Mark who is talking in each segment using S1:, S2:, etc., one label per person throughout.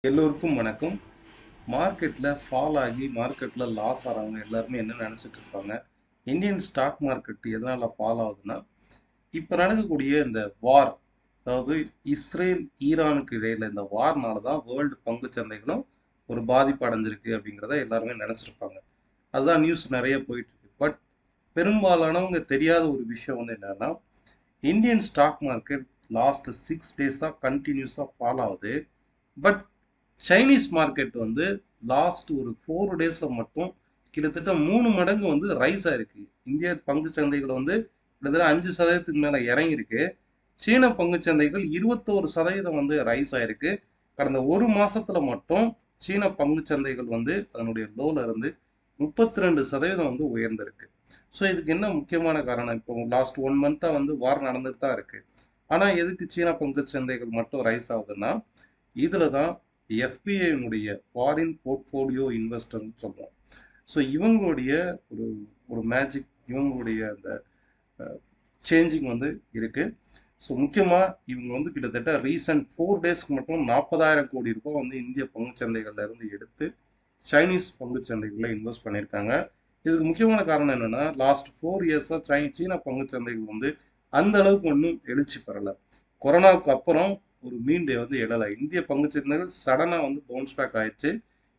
S1: எல்லோருக்கும் வணக்கம். மார்க்கெட்ல ஃபால் ஆகி மார்க்கெட்ல லாஸ் ஆறவங்க எல்லாருமே என்ன நினைச்சிட்டு இருப்பாங்க? இந்தியன் ஸ்டாக் மார்க்கெட் எதனால ஃபால் ஆகுதுன்னா, இப்ப நடக்கக்கூடிய இந்த வார், அதாவது இஸ்ரேல், ஈரானுக்கு இடையில இந்த வார்னால தான் வேர்ல்டு பங்குச் சந்தைகளும் ஒரு பாதிப்பு அடைஞ்சிருக்கு அப்படிங்கிறத எல்லாருமே நினைச்சிருப்பாங்க. அதுதான் நியூஸ் நிறைய போயிட்டு இருக்கு. பட் பெரும்பாலானவங்க தெரியாத ஒரு விஷயம் வந்து என்னன்னா, இந்தியன் ஸ்டாக் மார்க்கெட் லாஸ்ட் 6 டேஸா கண்டினியூஸா ஃபால் ஆகுது. பட் சைனீஸ் மார்க்கெட் வந்து லாஸ்ட் ஒரு 4 டேஸ்ல மட்டும் கிட்டத்தட்ட 3 மடங்கு வந்து ரைஸ் ஆயிருக்கு. இந்திய பங்கு சந்தைகள் வந்து கிட்டத்தட்ட 5% மேல இறங்கியிருக்கு. சீன பங்கு சந்தைகள் 21% வந்து ரைஸ் ஆயிருக்கு. கடந்த ஒரு மாசத்துல மட்டும் சீன பங்கு சந்தைகள் வந்து அதனுடைய லோல இருந்து 32% வந்து உயர்ந்திருக்கு. ஸோ இதுக்கு என்ன முக்கியமான காரணம்? இப்போ லாஸ்ட் 1 மந்த்தா வந்து வார் நடந்துட்டு தான் இருக்கு. ஆனா எதுக்கு சீன பங்கு சந்தைகள் மட்டும் ரைஸ் ஆகுதுன்னா, இதுல தான் எஃபிஐனுடைய ஃபாரின் போர்ட்ஃபோலியோ இன்வெஸ்டர்னு சொல்றோம். ஸோ இவங்களுடைய ஒரு ஒரு மேஜிக், இவங்களுடைய அந்த சேஞ்சிங் வந்து இருக்கு. ஸோ முக்கியமா இவங்க வந்து கிட்டத்தட்ட ரீசன்ட் 4 டேஸ்க்கு மட்டும் 40,000 கோடி ரூபாய் வந்து இந்திய பங்குச் சந்தைகள்ல இருந்து எடுத்து சைனீஸ் பங்குச் சந்தைகளில் இன்வெஸ்ட் பண்ணியிருக்காங்க. இதுக்கு முக்கியமான காரணம் என்னன்னா, லாஸ்ட் 4 இயர்ஸா சீன பங்குச் சந்தைகள் வந்து அந்த அளவுக்கு ஒன்றும் எழுச்சி பெறல. கொரோனாவுக்கு அப்புறம் ஒரு மீண்டு வந்து எழல. இந்திய பங்குச் சந்தைகள் சடனா வந்து பவுன்ஸ் பேக் ஆயிடுச்சு.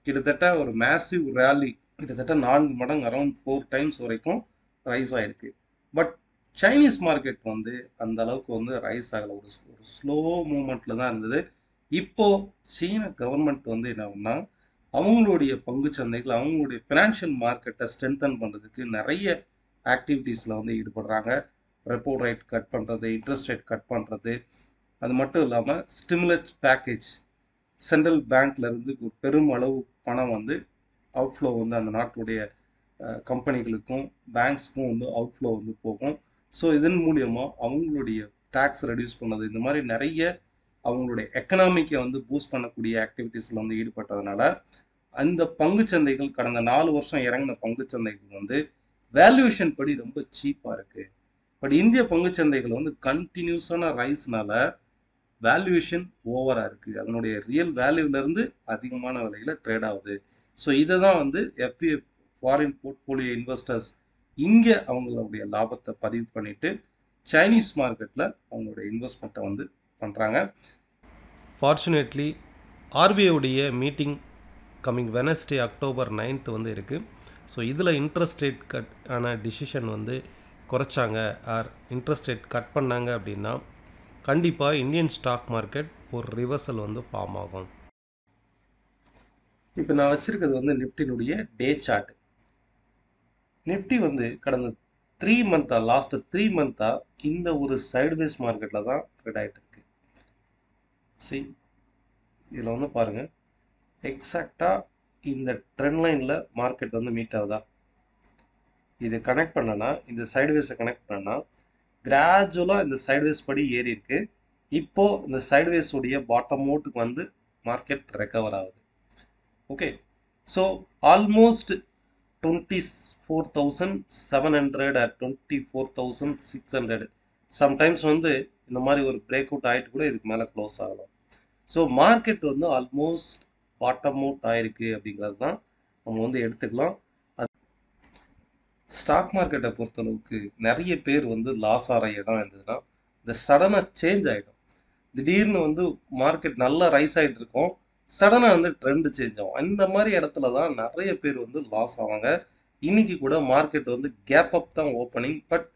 S1: கிட்டத்தட்ட ஒரு மேசிவ் ரேலி, கிட்டத்தட்ட 4 மடங்கு, அரௌண்ட் 4 டைம்ஸ் வரைக்கும் ரைஸ் ஆயிருக்கு. பட் சைனீஸ் மார்க்கெட் வந்து அந்த அளவுக்கு வந்து ரைஸ் ஆகல. ஒரு ஸ்லோ மூவ்மெண்ட்ல தான் இருந்தது. இப்போ சீன கவர்மெண்ட் வந்து என்ன பண்ணா, அவங்களுடைய பங்கு சந்தைகள், அவங்களுடைய ஃபினான்ஷியல் மார்க்கெட்டை ஸ்ட்ரென்தன் பண்றதுக்கு நிறைய ஆக்டிவிட்டீஸ்ல வந்து ஈடுபடுறாங்க. ரெப்போ ரேட் கட் பண்றது, இன்ட்ரெஸ்ட் ரேட் கட் பண்றது, அது மட்டும் இல்லாமல் ஸ்டிமுலஸ் பேக்கேஜ், சென்ட்ரல் பேங்க்ல இருந்து ஒரு பெரும் அளவு பணம் வந்து அவுட்ஃப்ளோ வந்து அந்த நாட்டுடைய கம்பெனிகளுக்கும் பேங்க்ஸ்க்கும் வந்து அவுட்ஃப்ளோ வந்து போகும். ஸோ இதன் மூலியமா அவங்களுடைய டேக்ஸ் ரெடியூஸ் பண்ணது, இந்த மாதிரி நிறைய அவங்களுடைய எக்கனாமிக்கை வந்து பூஸ்ட் பண்ணக்கூடிய ஆக்டிவிட்டீஸ்ல வந்து ஈடுபட்டதுனால அந்த பங்கு சந்தைகள் கடந்த 4 வருஷம் இறங்கின பங்கு சந்தைகள் வந்து வேல்யூவேஷன் படி ரொம்ப சீப்பா இருக்கு. பட் இந்திய பங்கு சந்தைகள் வந்து கண்டினியூஸான ரைஸ்னால வேல்யூவேஷன் ஓவரா இருக்கு. அதனுடைய ரியல் வேல்யூல இருந்து அதிகமான விலையில ட்ரேட் ஆகுது. ஸோ இதை தான் வந்து எஃபிஐ, ஃபாரின் போர்ட்ஃபோலியோ இன்வெஸ்டர்ஸ், இங்க அவங்களுடைய லாபத்தை பதிவு பண்ணிட்டு சைனீஸ் மார்க்கெட்ல அவங்களுடைய இன்வெஸ்ட்மெண்ட்டை வந்து பண்றாங்க.
S2: ஃபார்ச்சுனேட்லி ஆர்பிஐ உடைய meeting coming Wednesday October 9th வந்து இருக்குது. ஸோ இதில் இன்ட்ரெஸ்ட் ரேட் கட் ஆன டிசிஷன் வந்து குறைச்சாங்க ஆர் இன்ட்ரெஸ்ட் ரேட் கட் பண்ணாங்க அப்படின்னா கண்டிப்பாக இந்தியன் ஸ்டாக் மார்க்கெட் ஒரு ரிவர்சல் வந்து ஃபார்ம் ஆகும்.
S1: இப்போ நான் வச்சிருக்கிறது வந்து நிஃப்டினுடைய டே சார்ட். நிஃப்டி வந்து கடந்த 3 மந்த்தா, லாஸ்ட் 3 மந்த்தா இந்த ஒரு சைடுவேஸ் மார்க்கெட்ல தான் ட்ரேட் ஆகிட்டு இருக்கு. சரி, இதில் வந்து பாருங்க, எக்ஸாக்டா இந்த ட்ரெண்ட் லைன்ல மார்க்கெட் வந்து மீட் ஆகுதா? இது கனெக்ட் பண்ணனா, இந்த சைடுவேஸை கனெக்ட் பண்ணனா கிராஜுவலாக இந்த சைடுவேஸ் படி ஏறி இருக்கு. இப்போ இந்த சைடுவேஸ் உடைய பாட்டம் அவுட்டுக்கு வந்து மார்க்கெட் ரெக்கவர் ஆகுது. Okay, so almost 24,700 or 24,600 sometimes வந்து இந்த மாதிரி ஒரு பிரேக் அவுட் ஆகிட்டு கூட இதுக்கு மேலே க்ளோஸ் ஆகலாம். ஸோ மார்க்கெட் வந்து ஆல்மோஸ்ட் பாட்டம் அவுட் ஆயிருக்கு அப்படிங்கிறது தான் நம்ம வந்து எடுத்துக்கலாம். ஸ்டாக் மார்க்கெட்டை பொறுத்தளவுக்கு நிறைய பேர் வந்து லாஸ் ஆகிற இடம் இருந்ததுன்னா, இந்த சடனாக சேஞ்ச் ஆகிடும். திடீர்னு வந்து மார்க்கெட் நல்லா ரைஸ் ஆகிட்டு இருக்கும், சடனாக வந்து ட்ரெண்ட் சேஞ்ச் ஆகும். அந்த மாதிரி இடத்துல தான் நிறைய பேர் வந்து லாஸ் ஆவாங்க. இன்னைக்கு கூட மார்க்கெட் வந்து கேப் அப் தான் ஓப்பனிங், பட்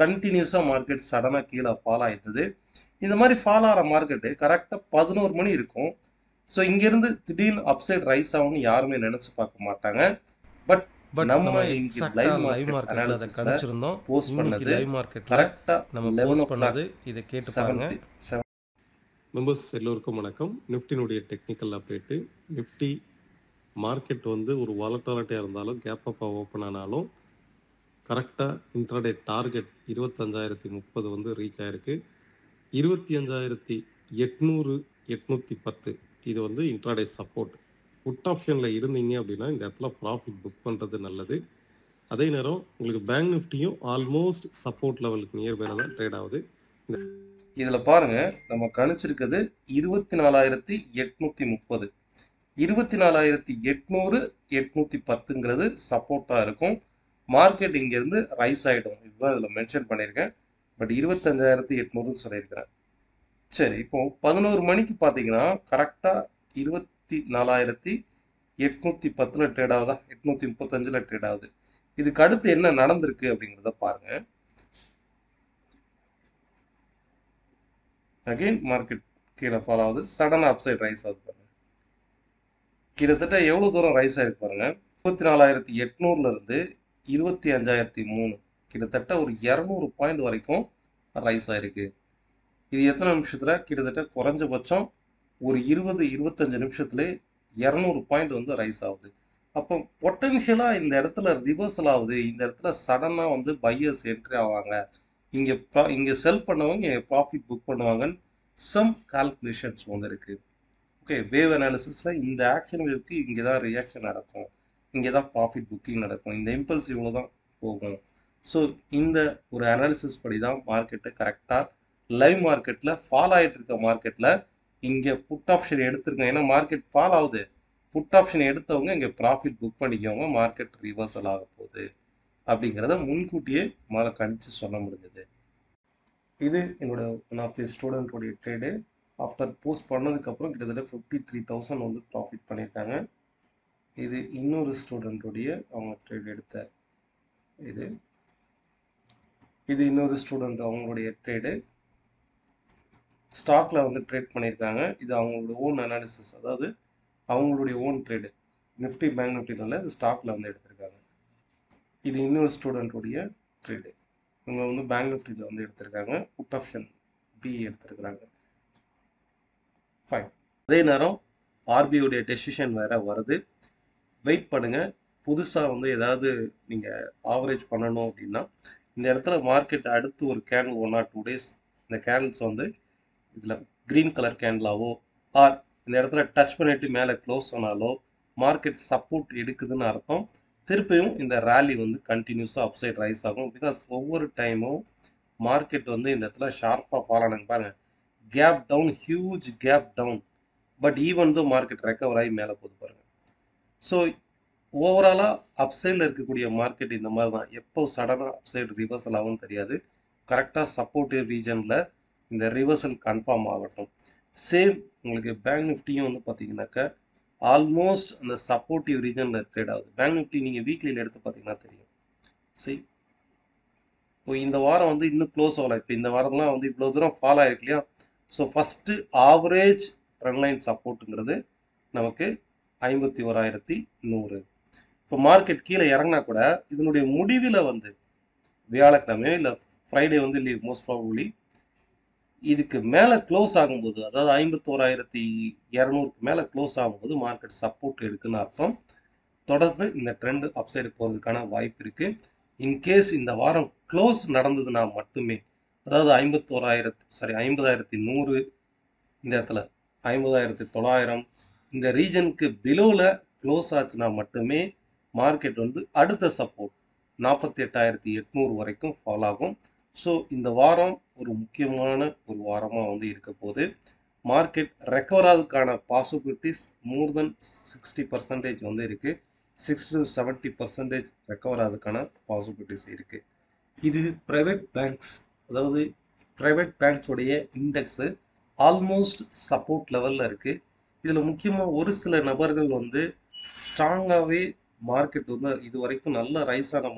S1: கண்டினியூஸாக மார்க்கெட் சடனாக கீழே ஃபால் ஆயிடுது. இந்த மாதிரி ஃபால் ஆகிற மார்க்கெட்டு கரெக்டாக 11 மணி இருக்கும். ஸோ இங்கேருந்து திடீர்னு அப்சைட் ரைஸ் ஆகும்னு யாருமே நினச்சி பார்க்க மாட்டாங்க. பட்
S2: பட்
S1: நம்ம
S2: நம்ம
S1: இன்னைக்கு
S2: எக்ஸாக்டாக லைவ்
S1: மார்க்கெட்
S2: மார்க்கெட்டில் அதை
S1: அனாலிசிஸ்ல
S2: கணிச்சிருந்தோம்.
S1: போஸ்ட்
S2: இன்னைக்கு
S1: பண்ணது
S2: லைவ் மார்க்கெட்டில்
S1: கரெக்டாக
S2: நம்ம
S1: 11
S2: போஸ்ட்
S1: o'clock
S2: பண்ணது இதை கேட்டு பாருங்கள்.
S1: 7.
S3: மெம்பர்ஸ் எல்லோருக்கும் வணக்கம். நிஃப்டினுடைய டெக்னிக்கல் அப்டேட்டு. நிஃப்டி மார்க்கெட் வந்து ஒரு வாலட்டாலிட்டியாக இருந்தாலும் கேப் அப்பாக ஓப்பன் ஆனாலும் கரெக்டாக இன்ட்ராடே டார்கெட் 25,030 வந்து ரீச் ஆயிருக்கு. 25,800 810 இது வந்து இன்ட்ராடே சப்போர்ட். புட் ஆப்ஷனில் இருந்தீங்க அப்படின்னா இந்த இடத்துல ப்ராஃபிட் புக் பண்ணுறது நல்லது. அதே நேரம் உங்களுக்கு பேங்க் நிஃப்டியும் ஆல்மோஸ்ட் சப்போர்ட் லெவலுக்கு நியர்பைல தான் ட்ரேட் ஆகுது.
S1: இதில் பாருங்க நம்ம கணிச்சிருக்கிறது 24,830. 24,800 810ங்கிறது சப்போர்ட்டாக இருக்கும். மார்க்கெட் இங்கேருந்து ரைஸ் ஆகிடும். இதுதான் இதில் மென்ஷன் பண்ணியிருக்கேன். பட் 25,800ன்னு சொல்லியிருக்கிறேன். சரி, இப்போ 11 மணிக்கு பார்த்தீங்கன்னா கரெக்டாக 24,810 ட்ரேட் ஆகுதா, 835 ட்ரேட் ஆகுது. இதுக்கு அடுத்து என்ன நடந்திருக்கு அப்படிங்கிறத பாருங்க. அகெயின் மார்க்கெட் கீழே ஃபாலோ ஆகுது, சடனாக அப்சைட் ரைஸ் ஆகுது பாருங்க. கிட்டத்தட்ட எவ்வளோ தூரம் ரைஸ் ஆயிருக்கு பாருங்க. 24,800 இருந்து 25,003, கிட்டத்தட்ட ஒரு 200 பாயிண்ட் வரைக்கும் ரைஸ் ஆயிருக்கு. இது எத்தனை நிமிஷத்துல? கிட்டத்தட்ட குறைஞ்சபட்சம் ஒரு 20-25 நிமிஷத்துல 200 பாயிண்ட் வந்து ரைஸ் ஆகுது. அப்போ பொட்டன்ஷியலா இந்த இடத்துல ரிவர்சல் ஆகுது. இந்த இடத்துல சடனா வந்து பையர்ஸ் என்ட்ரி ஆவாங்க, இங்க செல் பண்ணவங்க ப்ராஃபிட் புக் பண்ணுவாங்கன்னு சம் கால்குலேஷன்ஸ் வந்து இருக்கு. ஓகே, வேவ் அனாலிசிஸ்ல இந்த ஆக்ஷன் வேவ்க்கு இங்கே தான் ரியாக்ஷன் நடக்கும், இங்கே தான் ப்ராஃபிட் புக்கிங் நடக்கும், இந்த இம்பல்ஸ் இவ்வளோ தான் போகும். ஸோ இந்த ஒரு அனாலிசிஸ் படி தான் மார்க்கெட்டை கரெக்டாக லைவ் மார்க்கெட்டில் ஃபால் ஆகிட்டு இருக்க மார்க்கெட்டில் இங்கே புட் ஆப்ஷன் எடுத்துருக்கோம். ஏன்னா மார்க்கெட் ஃபால் ஆகுது, புட் ஆப்ஷன் எடுத்தவங்க இங்கே ப்ராஃபிட் புக் பண்ணிக்கோங்க, மார்க்கெட் ரிவர்சல் ஆக போகுது அப்படிங்கிறத முன்கூட்டியே மேலே கணிச்சு சொல்ல முடிஞ்சது. இது என்னோட ஒன் ஆஃப் தி ஸ்டூடெண்ட்டோடைய ட்ரேடு. ஆஃப்டர் போஸ்ட் பண்ணதுக்கப்புறம் கிட்டத்தட்ட 53,000 வந்து ப்ராஃபிட் பண்ணியிருக்காங்க. இது இன்னொரு ஸ்டூடெண்ட்டுடைய அவங்க ட்ரேட் எடுத்த இது இன்னொரு ஸ்டூடெண்ட் அவங்களுடைய ட்ரேடு. ஸ்டாக்ல வந்து ட்ரேட் பண்ணியிருக்காங்க. இது அவங்களோட ஓன் அனாலிசிஸ், அதாவது அவங்களுடைய ஓன் ட்ரேடு. நிஃப்டி பேங்க் நிஃப்டியில் இது ஸ்டாக்ல வந்து எடுத்திருக்காங்க. இது இன்னொரு ஸ்டூடெண்ட்டுடைய ட்ரேடு. இவங்க வந்து பேங்க் நிஃப்டியில் வந்து எடுத்திருக்காங்க, புட் ஆப்ஷன் பி எடுத்திருக்கிறாங்க. ஃபைன். அதே நேரம் ஆர்பிஐடைய டெசிஷன் வேற வருது, வெயிட் பண்ணுங்க. புதுசாக வந்து ஏதாவது நீங்கள் ஆவரேஜ் பண்ணணும் அப்படின்னா இந்த இடத்துல மார்க்கெட் அடுத்து ஒரு கேண்டில் 1 or 2 days இந்த கேண்டில்ஸ் வந்து இதில் க்ரீன் கலர் கேண்டிலாவோ ஆர் இந்த இடத்துல டச் பண்ணிட்டு மேலே க்ளோஸ் ஆனாலோ மார்க்கெட் சப்போர்ட் எடுக்குதுன்னு அர்த்தம். திருப்பியும் இந்த ரேலி வந்து கண்டினியூஸாக அப்சைட் ரைஸ் ஆகும். பிகாஸ் ஒவ்வொரு டைமும் மார்க்கெட் வந்து இந்த இடத்துல ஷார்ப்பாக ஃபால் ஆனாங்க பாருங்க, gap down, huge gap down, but even though market recover ஆகி மேலே போகுது பாருங்க. ஸோ ஓவராலாக அப்சைடில் இருக்கக்கூடிய மார்க்கெட் இந்த மாதிரி தான். எப்போ சடனாக அப்சைடு ரிவர்சல் ஆகும்னு தெரியாது. கரெக்டாக சப்போர்ட்டிவ் ரீஜனில் இந்த ரிவர்சல் கன்ஃபார்ம் ஆகட்டும். சேம் உங்களுக்கு பேங்க் நிஃப்டியும் வந்து பார்த்தீங்கன்னாக்கா ஆல்மோஸ்ட் அந்த சப்போர்ட்டிவ் ரீஜனில் ட்ரேட் ஆகுது. பேங்க் நிஃப்டி நீங்கள் வீக்லியில் எடுத்து பார்த்தீங்கன்னா தெரியும். சரி, இப்போ இந்த வாரம் வந்து இன்னும் க்ளோஸ் ஆகலை. இப்போ இந்த வாரம்லாம் வந்து இவ்வளோ தூரம் ஃபால் ஆகிருக்கு இல்லையா. ஸோ ஃபஸ்ட்டு ஆவரேஜ் ட்ரெண்ட்லைன் சப்போர்ட்டுங்கிறது நமக்கு 51,100. இப்போ மார்க்கெட் கீழே இறங்கினா கூட இதனுடைய முடிவில் வந்து வியாழக்கிழமையோ இல்லை ஃப்ரைடே வந்து லீவ் மோஸ்ட் ப்ராபப்ளி, இதுக்கு மேலே க்ளோஸ் ஆகும்போது, அதாவது 51,200க்கு மேலே க்ளோஸ் ஆகும்போது மார்க்கெட் சப்போர்ட் எடுக்குன்னு அர்த்தம். தொடர்ந்து இந்த ட்ரெண்ட் அப்சைடு போகிறதுக்கான வாய்ப்பு இருக்குது. இன்கேஸ் இந்த வாரம் க்ளோஸ் நடந்ததுன்னா மட்டுமே, அதாவது 50,100 இந்த இடத்துல 50,900 இந்த ரீஜனுக்கு பிலோவில் க்ளோஸ் ஆச்சுன்னா மட்டுமே மார்க்கெட் வந்து அடுத்த சப்போர்ட் 48,800 வரைக்கும் ஃபால் ஆகும். ஸோ இந்த வாரம் ஒரு முக்கியமான ஒரு வாரமாக வந்து இருக்க போது. மார்க்கெட் ரெக்கவர் ஆகுதுக்கான பாசிபிலிட்டிஸ் மோர் தென் 60% வந்து இருக்குது. 60 to 70% ரெக்கவர் ஆகுதுக்கான பாசிபிலிட்டிஸ் இருக்குது. இது ப்ரைவேட் பேங்க்ஸ், அதாவது ப்ரைவேட் பேங்க்ஸோடைய இண்டெக்ஸு ஆல்மோஸ்ட் சப்போர்ட் லெவலில் இருக்குது. இதில் முக்கியமாக ஒரு சில நபர்கள் வந்து ஸ்ட்ராங்காகவே மார்க்கெட் வந்து இது வரைக்கும் நல்ல ரைஸ் ஆன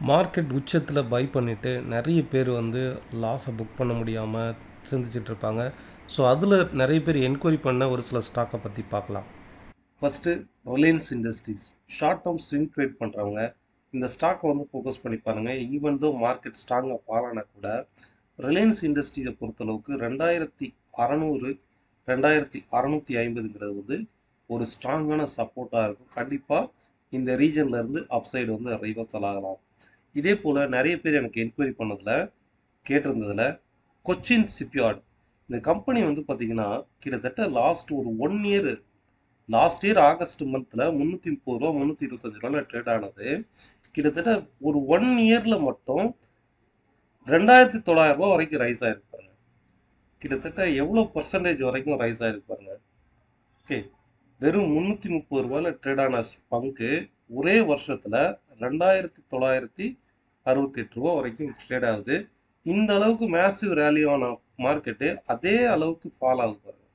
S2: மார்க்கெட் உச்சத்தில் பை பண்ணிவிட்டு நிறைய பேர் வந்து லாஸை புக் பண்ண முடியாமல் சிந்திச்சிட்ருப்பாங்க. ஸோ அதில் நிறைய பேர் என்கொயரி பண்ண ஒரு சில ஸ்டாக்கை பற்றி பார்க்கலாம்.
S1: First Reliance industries. Short term swing trade பண்ணுறவங்க இந்த ஸ்டாக்கை வந்து ஃபோக்கஸ் பண்ணி பாருங்கள். ஈவன் தோ மார்க்கெட் ஸ்ட்ராங்காக ஃபாலானா கூட ரிலையன்ஸ் இண்டஸ்ட்ரியை பொறுத்தளவுக்கு 2,600 2,650ங்கிறது வந்து ஒரு ஸ்ட்ராங்கான சப்போர்ட்டாக இருக்கும். கண்டிப்பாக இந்த ரீஜனில் இருந்து அப்சைடு வந்து ரிவர்சல் ஆகலாம். இதே போல் நிறைய பேர் எனக்கு என்கொயரி கேட்டிருந்ததில் கொச்சின் ஷிப்யார்டு இந்த கம்பெனி வந்து பார்த்திங்கன்னா கிட்டத்தட்ட லாஸ்ட் ஒரு 1 year, லாஸ்ட் இயர் ஆகஸ்ட் மந்தில் 330 ரூபா 325 ரூபாயில் ட்ரேட் ஆனது. கிட்டத்தட்ட ஒரு 1 yearல மட்டும் 2,900 ரூபா வரைக்கும் ரைஸ் ஆகிருப்பாங்க. கிட்டத்தட்ட எவ்வளோ பர்சன்டேஜ் வரைக்கும் ரைஸ் ஆயிருக்கு பாருங்க. ஓகே, வெறும் 330 ரூபாயில ட்ரேட் ஆன பங்கு ஒரே வருஷத்துல 2968 ரூபா வரைக்கும் ட்ரேட் ஆகுது. இந்த அளவுக்கு மேசிவ் ரேலியான மார்க்கெட்டு அதே அளவுக்கு ஃபால் ஆகுது பாருங்க.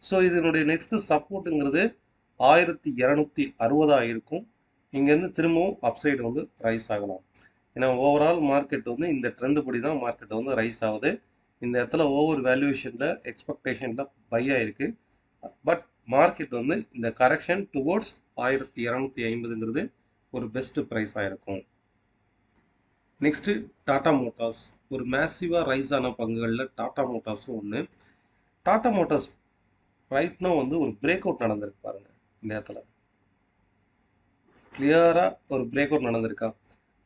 S1: ஸோ இதனுடைய நெக்ஸ்ட் சப்போர்ட்டுங்கிறது 1260 இருக்கும். இங்கேருந்து திரும்பவும் அப்சைடு வந்து ரைஸ் ஆகலாம். ஏன்னா ஓவரால் மார்க்கெட் வந்து இந்த ட்ரெண்ட் படி தான் மார்க்கெட் வந்து ரைஸ் ஆகுது. இந்த இடத்துல ஓவர் வேல்யூவேஷனில் எக்ஸ்பெக்டேஷனில் பை ஆயிருக்கு. பட் மார்க்கெட் வந்து இந்த கரெக்ஷன் டுவோர்ட்ஸ் 1250ங்கிறது ஒரு பெஸ்ட் ப்ரைஸாக இருக்கும். Next Tata Motors. ஒரு மேசிவாக ரைஸ் ஆன பங்குகளில் டாடா மோட்டார்ஸும் ஒன்று. டாடா மோட்டார்ஸ் ரைட்னா வந்து ஒரு பிரேக் அவுட் நடந்திருக்கு பாருங்க. இந்த இடத்துல கிளியராக ஒரு பிரேக் அவுட் நடந்திருக்கா.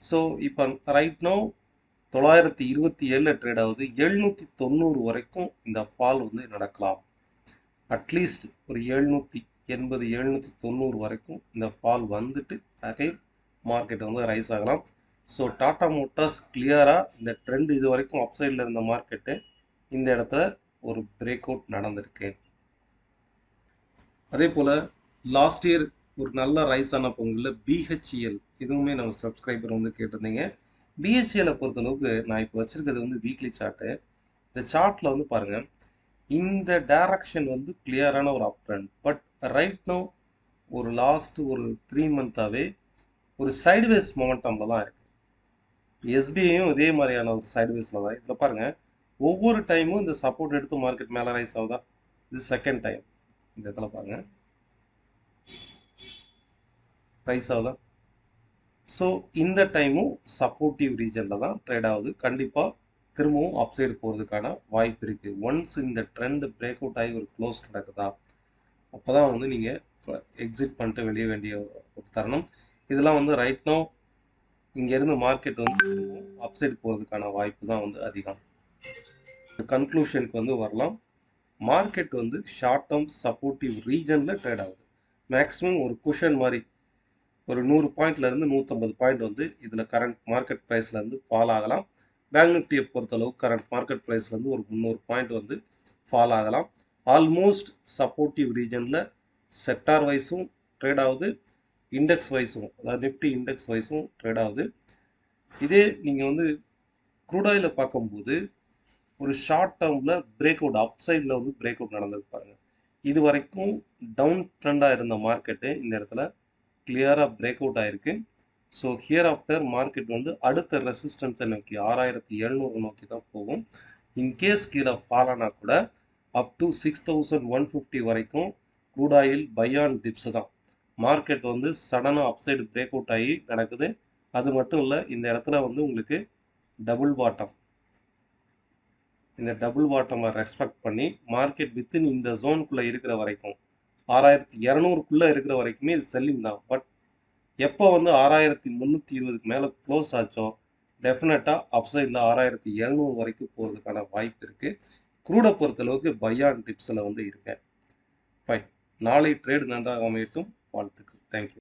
S1: ஸோ இப்போ ரைட்னோ 927 ட்ரேட் ஆகுது. 790 வரைக்கும் இந்த ஃபால் வந்து நடக்கலாம். அட்லீஸ்ட் ஒரு 780 790 வரைக்கும் இந்த ஃபால் வந்துட்டு அகைன் மார்க்கெட் வந்து ரைஸ் ஆகலாம். ஸோ டாடா மோட்டார்ஸ் கிளியராக இந்த ட்ரெண்ட் இது வரைக்கும் அப்சைடில் இருந்த மார்க்கெட்டு இந்த இடத்துல ஒரு பிரேக் அவுட் நடந்திருக்கு. அதே போல் லாஸ்ட் இயர் ஒரு நல்ல ரைஸ் ஆன பங்குல பிஹெச்இஎல், இதுவுமே நம்ம சப்ஸ்கிரைபர் வந்து கேட்டிருந்தீங்க. பிஹெச்இஎலை பொறுத்தளவுக்கு நான் இப்போ வச்சிருக்கிறது வந்து வீக்லி சார்ட்டு. இந்த சார்ட்டில் வந்து பாருங்கள், இந்த டைரக்ஷன் வந்து கிளியரான ஒரு uptrend. But right now ஒரு லாஸ்ட் ஒரு 3 மந்த்தாகவே ஒரு சைடுவேஸ் மொமெண்டமில் தான் இருக்குது. எஸ்பிஐயும் இதே மாதிரியான ஒரு சைடுவேஸில் தான். இதில் பாருங்கள், ஒவ்வொரு டைமும் இந்த சப்போர்ட் எடுத்து மார்க்கெட் மேலே ரைஸ் ஆகுதா. இது செகண்ட் டைம். இந்த இடத்துல பாருங்கள் ரைஸ் ஆகுதா. ஸோ இந்த டைமும் சப்போர்ட்டிவ் ரீஜனில் தான் ட்ரேட் ஆகுது. கண்டிப்பாக திரும்பவும் அப்சைடு போகிறதுக்கான வாய்ப்பு இருக்குது. ஒன்ஸ் இந்த ட்ரெண்ட் பிரேக் அவுட் ஆகி ஒரு க்ளோஸ் நடக்குதா, அப்போ தான் வந்து நீங்கள் எக்ஸிட் பண்ணிட்டு வெளியே வேண்டிய ஒரு தருணம். இதெல்லாம் வந்து ரைட் நோ இங்கேருந்து மார்க்கெட் வந்து திரும்பவும் அப்சைடு போகிறதுக்கான வாய்ப்பு தான் வந்து அதிகம். கன்க்ளூஷனுக்கு வந்து வரலாம். மார்க்கெட் வந்து ஷார்ட் டேர்ம் சப்போர்ட்டிவ் ரீஜனில் ட்ரேட் ஆகுது. மேக்ஸிமம் ஒரு குஷன் மாதிரி ஒரு 100 பாயிண்ட்லேருந்து 150 பாயிண்ட் வந்து இதில் கரண்ட் மார்க்கெட் ப்ரைஸ்லேருந்து ஃபால் ஆகலாம். பேங்க் நிஃப்டியை பொறுத்தளவு கரண்ட் மார்க்கெட் ப்ரைஸ்லேருந்து ஒரு 300 பாயிண்ட் வந்து ஃபால் ஆகலாம். ஆல்மோஸ்ட் சப்போர்ட்டிவ் ரீஜனில் செக்டார் வைஸும் ட்ரேட் ஆகுது, இண்டெக்ஸ் வைஸும், அதாவது நிஃப்டி இண்டெக்ஸ் வைஸும் ட்ரேட் ஆகுது. இதே நீங்கள் வந்து க்ரூட் ஆயிலில் பார்க்கும்போது ஒரு ஷார்ட் டேர்மில் பிரேக் அவுட் அப் சைடில் வந்து பிரேக் அவுட் நடந்திருப்பாங்க. இது வரைக்கும் டவுன் ட்ரெண்டாக இருந்த மார்க்கெட்டு இந்த இடத்துல கிளியராக பிரேக் அவுட் ஆயிருக்கு. ஸோ ஹியர் ஆஃப்டர் மார்க்கெட் வந்து அடுத்த ரெசிஸ்டன்ஸை நோக்கி 6700 நோக்கி தான் போகும். இன்கேஸ் கீழே ஃபால் ஆனால் கூட அப் டு 6150 வரைக்கும் crude oil buy on dips தான். மார்க்கெட் வந்து சடனாக அப்சைடு பிரேக் அவுட் ஆகி நடக்குது. அது மட்டும் இல்லை, இந்த இடத்துல வந்து உங்களுக்கு டபுள் பாட்டம், இந்த டபுள் பாட்டமை ரெஸ்பெக்ட் பண்ணி மார்க்கெட் வித்தின் இந்த ஜோனுக்குள்ளே இருக்கிற வரைக்கும் 6200க்குள்ளே இருக்கிற வரைக்குமே இது செல்லிங் தான். பட் எப்போ வந்து 6320க்கு மேலே க்ளோஸ் ஆச்சோ டெஃபினட்டாக அப்சைடில் 6700 வரைக்கும் போகிறதுக்கான வாய்ப்பு இருக்குது. க்ரூடை பொறுத்தளவுக்கு பை ஆன் டிப்ஸில் வந்து இருக்கேன். ஃபைன். நாளை ட்ரேடு நன்றாக அமையட்டும். வாழ்த்துக்கள். தேங்க்யூ.